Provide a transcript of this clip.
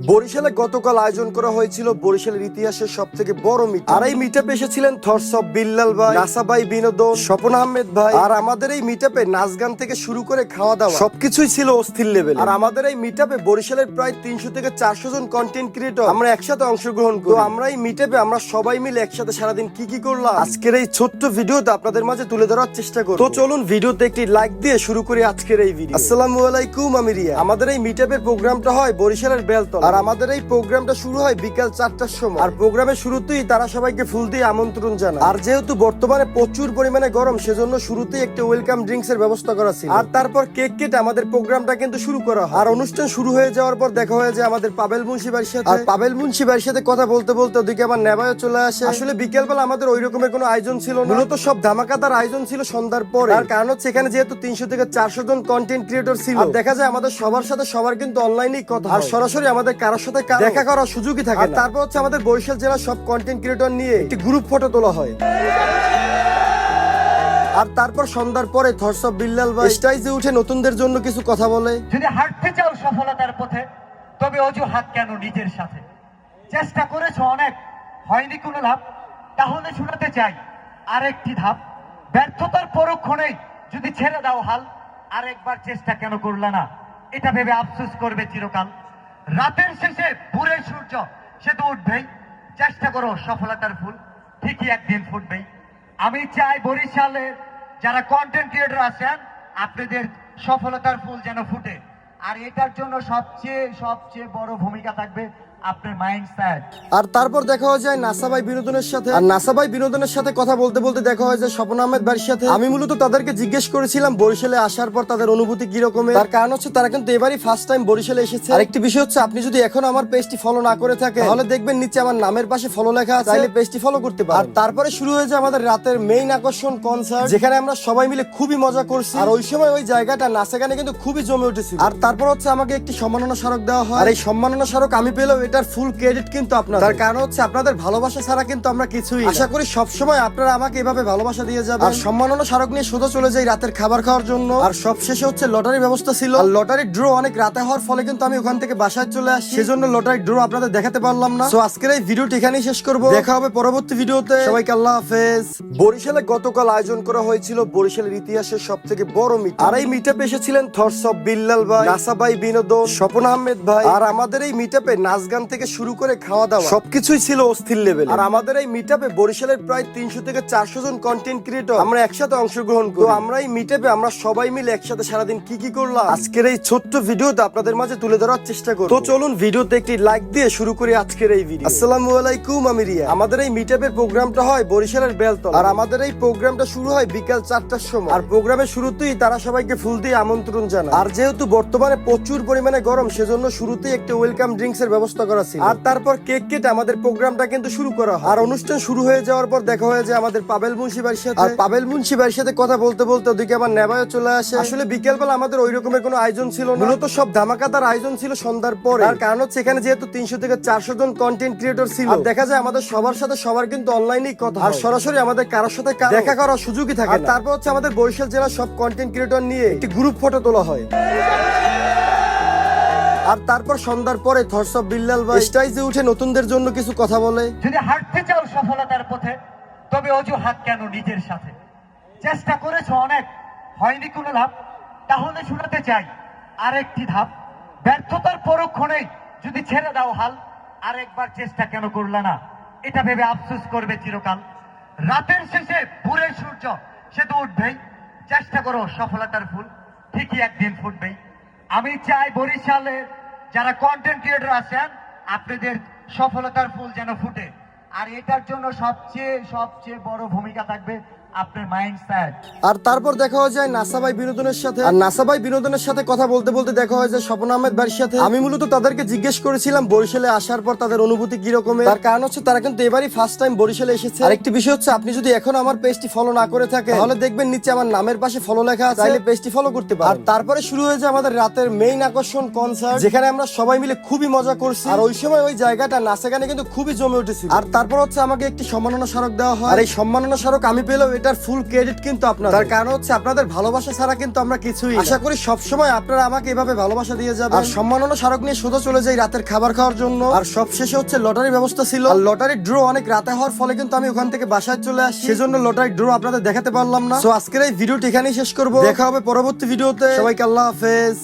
বরিশালে গতকাল আয়োজন করা হয়েছিল বরিশালের ইতিহাসের সব থেকে বড় মিট। আর এই মিটআপে এসেছিলেন থটস অফ বিল্লাল ভাই, নাসা ভাই বিনোদন, স্বপন আহমেদ ভাই। আর আমাদের এই মিটআপে নাচ গান থেকে শুরু করে খাওয়া দাওয়া সবকিছুই ছিল অস্থির লেভেল। আর আমাদের এই মিটআপে বরিশালের প্রায় 300 থেকে 400 জন কন্টেন্ট ক্রিয়েটর আমরা একসাথে অংশগ্রহণ করি। তো আমরা এই মিটআপে আমরা সবাই মিলে একসাথে সারাদিন কি করলাম আজকের এই ছোট্ট ভিডিওতে আপনাদের মাঝে তুলে ধরার চেষ্টা করব। তো চলুন ভিডিওতে একটি লাইক দিয়ে শুরু করি আজকের এই ভিডিও। আসসালামু আলাইকুম, আমি রিয়া। আমাদের এই মিটআপের প্রোগ্রামটা হয় বরিশালের বেলতলা। আর আমাদের এই প্রোগ্রামটা শুরু হয় বিকাল 4টার সময়। আর প্রোগ্রামের শুরুতেই তারা সবাইকে ফুল দিয়ে আমন্ত্রণ জানায়। আর যেহেতু বর্তমানে প্রচুর পরিমাণে গরম, সেজন্য শুরুতেই একটা ওয়েলকাম ড্রিঙ্কস এর ব্যবস্থা করা ছিল। আর তারপর কেক কেটে আমাদের প্রোগ্রামটা কিন্তু শুরু করা হয়। আর অনুষ্ঠান শুরু হয়ে যাওয়ার পর দেখা হয় যে আমাদের পাবেল মুন্সি ভাইয়ের সাথে। আর পাবেল মুন্সি ভাইয়ের সাথে কথা বলতে বলতে ওদিকে আবার নেবায়ও চলে আসে। আসলে বিকেলবেলা আমাদের ওই রকমের কোনো আয়োজন ছিল না, মূলত সব ধামাকাদার আয়োজন ছিল সন্ধ্যার পরে। আর কারণ হচ্ছে এখানে যেহেতু 300 থেকে 400 জন কন্টেন্ট ক্রিয়েটর ছিল, আর দেখা যায় আমাদের সবার সাথে সবার কিন্তু অনলাইনেই কথা, আর সরাসরি আমাদের কারোর সাথে দেখা করার সুযোগই থাকে। আর তারপর হচ্ছে আমাদের বরিশাল জেলার সব কন্টেন্ট ক্রিয়েটর নিয়ে একটি গ্রুপ ফটো তোলা হয়। আর তারপর সন্ধ্যার পরে থটস অফ বিল্লাল ভাই স্টেজে উঠে নতুনদের জন্য কিছু কথা বলে। যদি হাঁটতে চাও সফলতার পথে, তবে অজুহাত কেন নিজের সাথে? চেষ্টা করেছো অনেক, হয়নি কোনো লাভ, তাহলে শুনাতে চাই আরেকটি ধাপ। ব্যর্থতার পরক্ষণেই যদি ছেড়ে দাও হাল, আরেকবার চেষ্টা কেন করলে না? এটা ভেবে আফসোস করবে চিরকাল। রাতের শেষে ভোরের সূর্য সে তো উঠবেই, চেষ্টা করো সফলতার ফুল ঠিকই একদিন ফুটবেই। আমি চাই বরিশালের যারা কন্টেন্ট ক্রিয়েটর আছেন, আপনাদের সফলতার ফুল যেন ফুটে। আর এটার জন্য সবচেয়ে বড় ভূমিকা থাকবে আপনার মাইন্ডসেট। আর তারপর দেখা হয়ে যায় নাসা ভাই বিনোদনের সাথে। আর নাসা ভাই বিনোদনের সাথে কথা বলতে বলতে দেখা হয় যে স্বপন আহমেদ ভাইয়ের সাথে। আমি মূলত তাদেরকে জিজ্ঞেস করেছিলাম বরিশালে আসার পর তাদের অনুভূতি কি রকমের। তার কারণ হচ্ছে তারা কিন্তু এবারই ফার্স্ট টাইম বরিশালে এসেছে। আরেকটি বিষয় হচ্ছে, আপনি যদি এখনো আমার পেজটি ফলো না করে থাকেন, তাহলে দেখবেন নিচে আমার নামের পাশে ফলো লেখা আছে, চাইলে পেজটি ফলো করতে পারেন। আর তারপরে শুরু হয়ে যায় আমাদের রাতের মেইন আকর্ষণ কনসার্ট, যেখানে আমরা সবাই মিলে খুবই মজা করছি। আর ওই সময় ওই জায়গাটা নাচে গানে কিন্তু খুবই জমে উঠেছিল। আর তারপর হচ্ছে আমাকে একটি সম্মাননা স্মারক দেওয়া হয়। আর এই সম্মাননা স্মারক আমি পেলেও এটার ফুল ক্রেডিট কিন্তু আপনাদের। তার কারণ হচ্ছে আপনাদের ভালোবাসা ছাড়া কিন্তু আমরা কিছুই না। আশা করি সবসময় আপনারা আমাকে এভাবে ভালোবাসা দিয়ে যাবেন। আর সম্মাননা স্মারক নিয়ে সোজা চলে যাই রাতের খাবার খাওয়ার জন্য। আর সবশেষে হচ্ছে লটারির ব্যবস্থা ছিল। আর লটারির ড্র অনেক রাতে হওয়ার ফলে কিন্তু আমি ওখান থেকে বাসায় চলে আসি, সেজন্য লটারির ড্র আপনাদের দেখাতে পারলাম না। তো আজকের এই ভিডিওটি এখানেই শেষ করব। দেখা হবে পরবর্তী ভিডিওতে। সবাইকে আল্লাহ হাফেজ। বরিশালে গতকাল আয়োজন করা হয়েছিল বরিশালের ইতিহাসের সব থেকে বড় মিট। আর এই মিটআপে এসেছিলেন থটস অফ বিল্লাল ভাই, নাসা ভাই বিনোদন, স্বপন আহমেদ ভাই। আর আমাদের এই মিটআপে নাচ গান থেকে শুরু করে খাওয়া দাওয়া সবকিছুই ছিল অস্থির লেভেল। আর আমাদের এই মিটআপে বরিশালের প্রায় 300 থেকে 400 জন কন্টেন্ট ক্রিয়েটর আমরা একসাথে অংশগ্রহণ করি। তো আমরা এই মিটআপে আমরা সবাই মিলে একসাথে সারাদিন কি করলাম আজকের এই ছোট্ট ভিডিওতে আপনাদের মাঝে তুলে ধরার চেষ্টা করব। তো চলুন ভিডিওতে একটি লাইক দিয়ে শুরু করি আজকের এই ভিডিও। আসসালামু আলাইকুম, আমি রিয়া। আমাদের এই মিটআপের প্রোগ্রামটা হয় বরিশালের বেলতলা। আর আমাদের এই প্রোগ্রামটা শুরু হয় বিকাল 4টার সময়। আর প্রোগ্রামের শুরুতেই তারা সবাইকে ফুল দিয়ে আমন্ত্রণ জানায়। আর যেহেতু বর্তমানে প্রচুর পরিমাণে গরম, সেজন্য শুরুতেই একটা ওয়েলকাম ড্রিঙ্কস এর ব্যবস্থা করা ছিল। আর তারপর কেক কেটে আমাদের প্রোগ্রামটা কিন্তু শুরু করা হয়। আর অনুষ্ঠান শুরু হয়ে যাওয়ার পর দেখা হয় যে আমাদের পাবেল মুন্সি ভাইয়ের সাথে। আর পাবেল মুন্সি ভাইয়ের সাথে কথা বলতে বলতে ওদিকে আবার নেবায়ও চলে আসে। আসলে বিকেলবেলা আমাদের ওই রকমের কোনো আয়োজন ছিল না, মূলত সব ধামাকাদার আয়োজন ছিল সন্ধ্যার পরে। আর কারণ হচ্ছে এখানে যেহেতু 300 থেকে 400 জন কন্টেন্ট ক্রিয়েটর ছিল, আর দেখা যায় আমাদের সবার সাথে সবার কিন্তু অনলাইনেই কথা, আর সরাসরি আমাদের কারোর সাথে দেখা করার সুযোগই থাকে। আর তারপর হচ্ছে আমাদের বরিশাল জেলার সব কন্টেন্ট ক্রিয়েটর নিয়ে একটি গ্রুপ ফটো তোলা হয়। আর তারপর সন্ধ্যার পরে থটস অফ বিল্লাল ভাই স্টেজে উঠে নতুনদের জন্য কিছু কথা বলে। যদি হাঁটতে চাও সফলতার পথে, তবে অজুহাত কেন নিজের সাথে? চেষ্টা করেছো অনেক, হয়নি কোনো লাভ, তাহলে শুনাতে চাই আরেকটি ধাপ। ব্যর্থতার পরক্ষণেই যদি ছেড়ে দাও হাল, আরেকবার চেষ্টা কেন করলে না? এটা ভেবে আফসোস করবে চিরকাল। রাতের শেষে ভোরের সূর্য সে তো উঠবেই, চেষ্টা করো সফলতার ফুল ঠিকই একদিন ফুটবেই। আমি চাই বরিশালের যারা কন্টেন্ট ক্রিয়েটর আছেন, আপনাদের সফলতার ফুল যেন ফুটে। আর এটার জন্য সবচেয়ে বড় ভূমিকা থাকবে আপনার মাইন্ডসেট। আর তারপর দেখা হয়ে যায় নাসা ভাই বিনোদনের সাথে। আর নাসা ভাই বিনোদনের সাথে কথা বলতে বলতে দেখা হয় যে স্বপন আহমেদ ভাইয়ের সাথে। আমি মূলত তাদেরকে জিজ্ঞেস করেছিলাম বরিশালে আসার পর তাদের অনুভূতি কি রকমের। তার কারণ হচ্ছে তারা কিন্তু এবারই ফার্স্ট টাইম বরিশালে এসেছে। আরেকটি বিষয় হচ্ছে, আপনি যদি এখনো আমার পেজটি ফলো না করে থাকেন, তাহলে দেখবেন নিচে আমার নামের পাশে ফলো লেখা আছে, চাইলে পেজটি ফলো করতে পারেন। আর তারপরে শুরু হয়ে যায় আমাদের রাতের মেইন আকর্ষণ কনসার্ট, যেখানে আমরা সবাই মিলে খুবই মজা করছি। আর ওই সময় ওই জায়গাটা নাচে গানে কিন্তু খুবই জমে উঠেছিল। আর তারপর হচ্ছে আমাকে একটি সম্মাননা স্মারক দেওয়া হয়। আর এই সম্মাননা স্মারক আমি পেলেও এটার ফুল ক্রেডিট কিন্তু আপনাদের। তার কারণ হচ্ছে আপনাদের ভালোবাসা ছাড়া কিন্তু আমরা কিছুই না। আশা করি সবসময় আপনারা আমাকে এভাবে ভালোবাসা দিয়ে যাবেন। আর সম্মাননা স্মারক নিয়ে সোজা চলে যাই রাতের খাবার খাওয়ার জন্য। আর সবশেষে হচ্ছে লটারির ব্যবস্থা ছিল। আর লটারির ড্র অনেক রাতে হওয়ার ফলে কিন্তু আমি ওখান থেকে বাসায় চলে আসি, সেজন্য লটারির ড্র আপনাদের দেখাতে পারলাম না। তো আজকের এই ভিডিওটি এখানেই শেষ করব। দেখা হবে পরবর্তী ভিডিওতে। সবাইকে আল্লাহ হাফেজ।